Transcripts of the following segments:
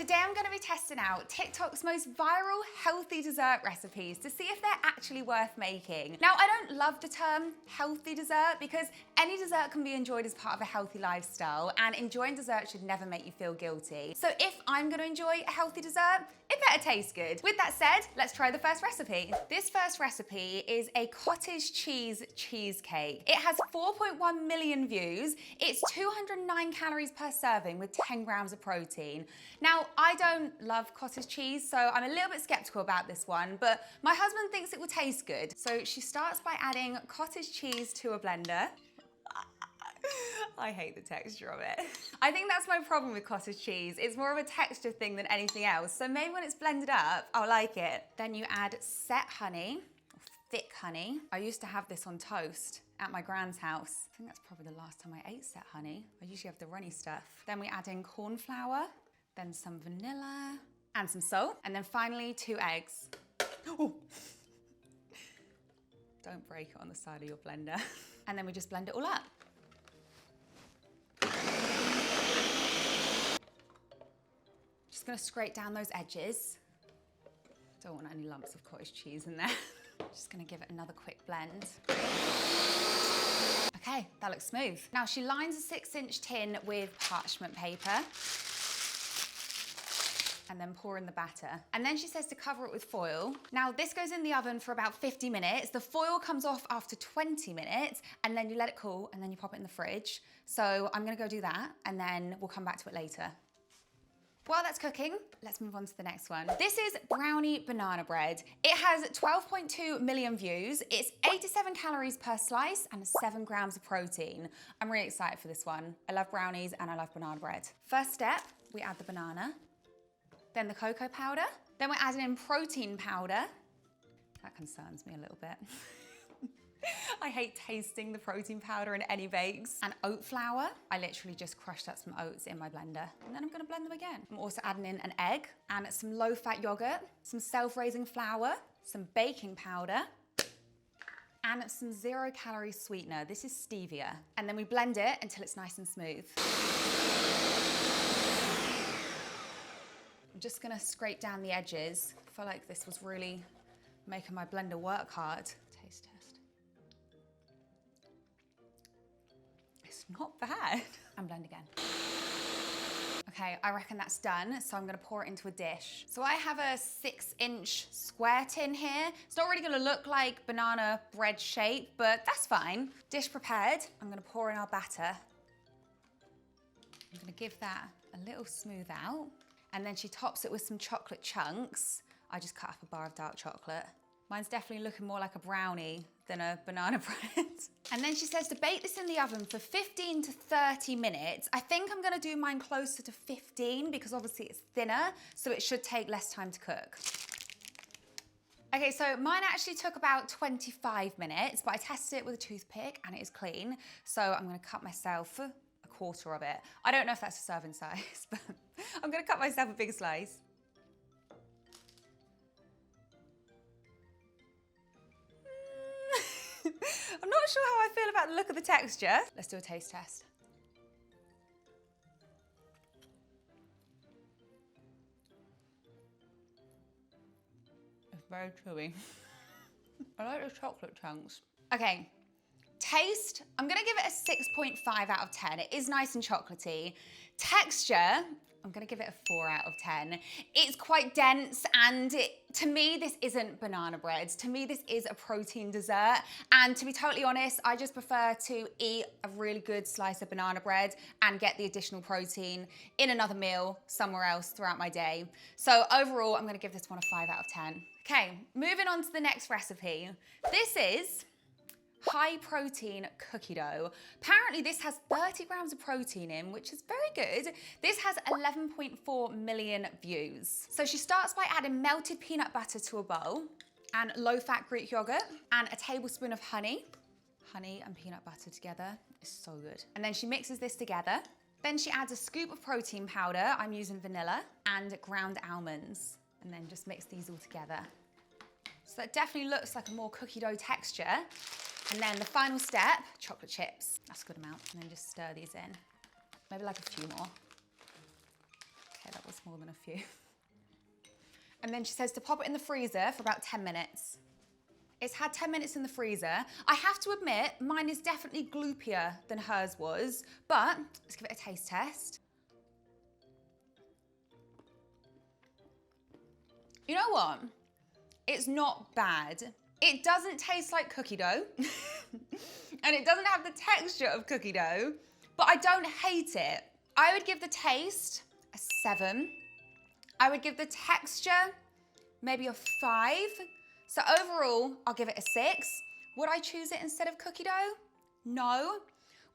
today I'm going to be testing out TikTok's most viral healthy dessert recipes to see if they're actually worth making. Now, I don't love the term healthy dessert because any dessert can be enjoyed as part of a healthy lifestyle, and enjoying dessert should never make you feel guilty. So if I'm going to enjoy a healthy dessert, it better taste good. With that said, let's try the first recipe. This first recipe is a cottage cheese cheesecake. It has 4.1 million views. It's 209 calories per serving with 10 grams of protein. Now, I don't love cottage cheese, so I'm a little bit skeptical about this one, but my husband thinks it will taste good. So she starts by adding cottage cheese to a blender. I hate the texture of it. I think that's my problem with cottage cheese. It's more of a texture thing than anything else. So maybe when it's blended up, I'll like it. Then you add set honey, or thick honey. I used to have this on toast at my grand's house. I think that's probably the last time I ate set honey. I usually have the runny stuff. Then we add in corn flour, then some vanilla, and some salt. And then finally, 2 eggs. Oh. Don't break it on the side of your blender. And then we just blend it all up. Just gonna scrape down those edges. Don't want any lumps of cottage cheese in there. Just gonna give it another quick blend. Okay, that looks smooth. Now she lines a 6-inch tin with parchment paper and then pour in the batter. And then she says to cover it with foil. Now this goes in the oven for about 50 minutes. The foil comes off after 20 minutes and then you let it cool and then you pop it in the fridge. So I'm gonna go do that and then we'll come back to it later. While that's cooking, let's move on to the next one. This is brownie banana bread. It has 12.2 million views. It's 87 calories per slice and 7 grams of protein. I'm really excited for this one. I love brownies and I love banana bread. First step, we add the banana, then the cocoa powder, then we're adding in protein powder. That concerns me a little bit. I hate tasting the protein powder in any bakes. And oat flour. I literally just crushed up some oats in my blender. And then I'm gonna blend them again. I'm also adding in an egg and some low-fat yogurt, some self-raising flour, some baking powder, and some 0-calorie sweetener. This is stevia. And then we blend it until it's nice and smooth. I'm just gonna scrape down the edges. I feel like this was really making my blender work hard. Taste test. It's not bad. And blend again. Okay, I reckon that's done, so I'm gonna pour it into a dish. So I have a 6-inch square tin here. It's not really gonna look like banana bread shape, but that's fine. Dish prepared. I'm gonna pour in our batter. I'm gonna give that a little smooth out. And then she tops it with some chocolate chunks. I just cut up a bar of dark chocolate. Mine's definitely looking more like a brownie than a banana bread. And then she says to bake this in the oven for 15 to 30 minutes. I think I'm gonna do mine closer to 15 because obviously it's thinner, so it should take less time to cook. Okay, so mine actually took about 25 minutes, but I tested it with a toothpick and it is clean. So I'm gonna cut myself a quarter of it. I don't know if that's a serving size, but I'm gonna cut myself a big slice. I'm not sure how I feel about the look of the texture. Let's do a taste test. It's very chewy. I like the chocolate chunks. Okay, taste, I'm gonna give it a 6.5 out of 10. It is nice and chocolatey. Texture, I'm gonna give it a 4 out of 10. It's quite dense and to me, this isn't banana bread. To me, this is a protein dessert. And to be totally honest, I just prefer to eat a really good slice of banana bread and get the additional protein in another meal somewhere else throughout my day. So overall, I'm gonna give this one a 5 out of 10. Okay, moving on to the next recipe. This is high protein cookie dough. Apparently this has 30 grams of protein in, which is very good. This has 11.4 million views. So she starts by adding melted peanut butter to a bowl and low-fat Greek yogurt and a tablespoon of honey. Honey and peanut butter together is so good. And then she mixes this together. Then she adds a scoop of protein powder. I'm using vanilla and ground almonds. And then just mix these all together. So that definitely looks like a more cookie dough texture. And then the final step, chocolate chips. That's a good amount. And then just stir these in. Maybe like a few more. Okay, that was more than a few. And then she says to pop it in the freezer for about 10 minutes. It's had 10 minutes in the freezer. I have to admit, mine is definitely gloopier than hers was, but let's give it a taste test. You know what? It's not bad. It doesn't taste like cookie dough, and it doesn't have the texture of cookie dough, but I don't hate it. I would give the taste a 7. I would give the texture maybe a 5. So overall, I'll give it a 6. Would I choose it instead of cookie dough? No.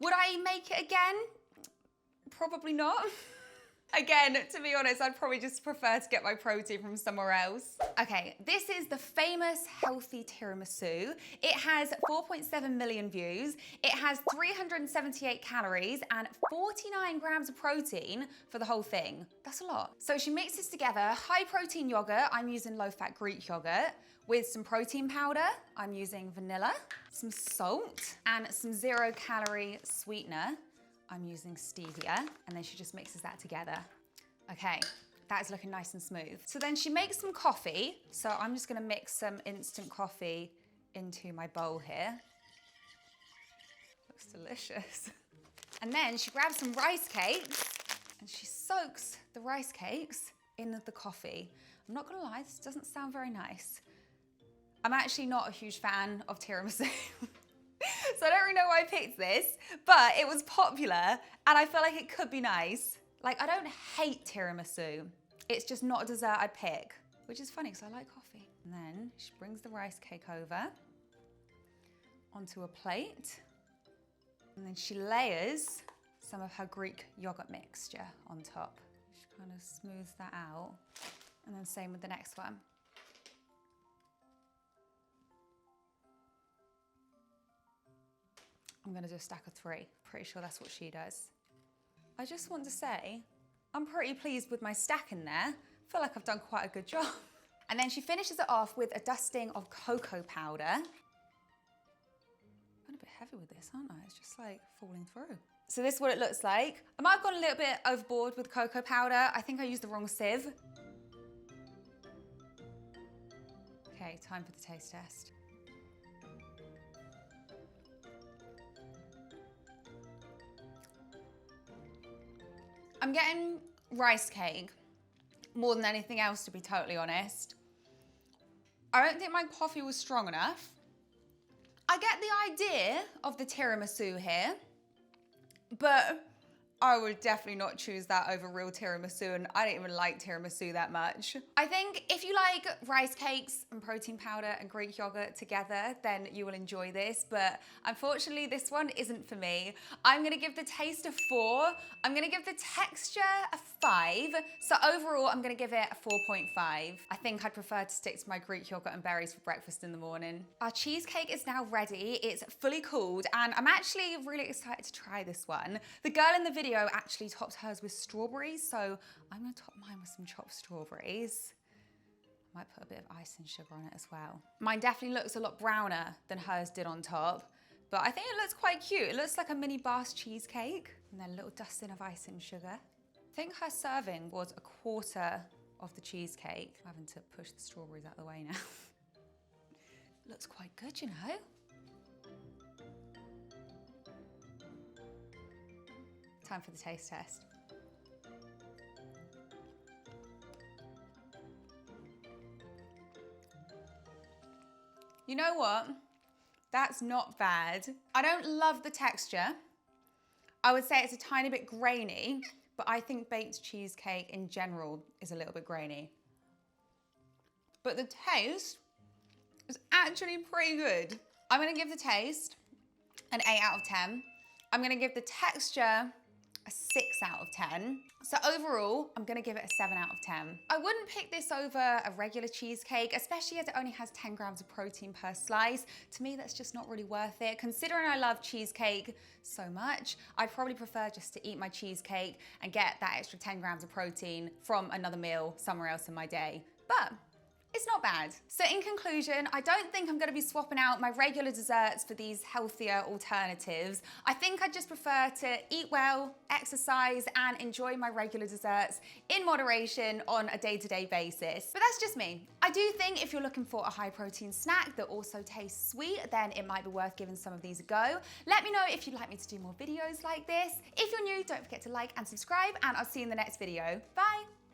Would I make it again? Probably not. Again, to be honest, I'd probably just prefer to get my protein from somewhere else. Okay, this is the famous healthy tiramisu. It has 4.7 million views. It has 378 calories and 49 grams of protein for the whole thing. That's a lot. So she mixes together high protein yogurt. I'm using low fat Greek yogurt. With some protein powder, I'm using vanilla, some salt, and some 0 calorie sweetener. I'm using stevia, and then she just mixes that together. Okay, that is looking nice and smooth. So then she makes some coffee. So I'm just gonna mix some instant coffee into my bowl here. Looks delicious. And then she grabs some rice cakes and she soaks the rice cakes in the coffee. I'm not gonna lie, this doesn't sound very nice. I'm actually not a huge fan of tiramisu. So I don't really know why I picked this, but it was popular and I feel like it could be nice. Like, I don't hate tiramisu. It's just not a dessert I'd pick, which is funny because I like coffee. And then she brings the rice cake over onto a plate. And then she layers some of her Greek yogurt mixture on top. She kind of smooths that out. And then same with the next one. I'm gonna do a stack of 3. Pretty sure that's what she does. I just want to say, I'm pretty pleased with my stack in there. I feel like I've done quite a good job. And then she finishes it off with a dusting of cocoa powder. I'm a bit heavy with this, aren't I? It's just like falling through. So this is what it looks like. I might have gone a little bit overboard with cocoa powder. I think I used the wrong sieve. Okay, time for the taste test. I'm getting rice cake more than anything else, to be totally honest. I don't think my coffee was strong enough. I get the idea of the tiramisu here, but I would definitely not choose that over real tiramisu, and I don't even like tiramisu that much. I think if you like rice cakes and protein powder and Greek yogurt together, then you will enjoy this, but unfortunately this one isn't for me. I'm gonna give the taste a 4. I'm gonna give the texture a 5. So overall, I'm gonna give it a 4.5. I think I'd prefer to stick to my Greek yogurt and berries for breakfast in the morning. Our cheesecake is now ready. It's fully cooled, and I'm actually really excited to try this one. The girl in the video actually topped hers with strawberries, so I'm gonna top mine with some chopped strawberries. I might put a bit of icing sugar on it as well. Mine definitely looks a lot browner than hers did on top, but I think it looks quite cute. It looks like a mini Bath cheesecake, and then a little dusting of icing sugar. I think her serving was a quarter of the cheesecake. I'm having to push the strawberries out of the way now. Looks quite good, you know? Time for the taste test. You know what? That's not bad. I don't love the texture. I would say it's a tiny bit grainy, but I think baked cheesecake in general is a little bit grainy. But the taste is actually pretty good. I'm gonna give the taste an 8 out of 10. I'm gonna give the texture a 6 out of 10. So overall, I'm gonna give it a 7 out of 10. I wouldn't pick this over a regular cheesecake, especially as it only has 10 grams of protein per slice. To me, that's just not really worth it. Considering I love cheesecake so much, I'd probably prefer just to eat my cheesecake and get that extra 10 grams of protein from another meal somewhere else in my day. But it's not bad. So in conclusion, I don't think I'm gonna be swapping out my regular desserts for these healthier alternatives. I think I just prefer to eat well, exercise, and enjoy my regular desserts in moderation on a day-to-day basis. But that's just me. I do think if you're looking for a high protein snack that also tastes sweet, then it might be worth giving some of these a go. Let me know if you'd like me to do more videos like this. If you're new, don't forget to like and subscribe, and I'll see you in the next video. Bye.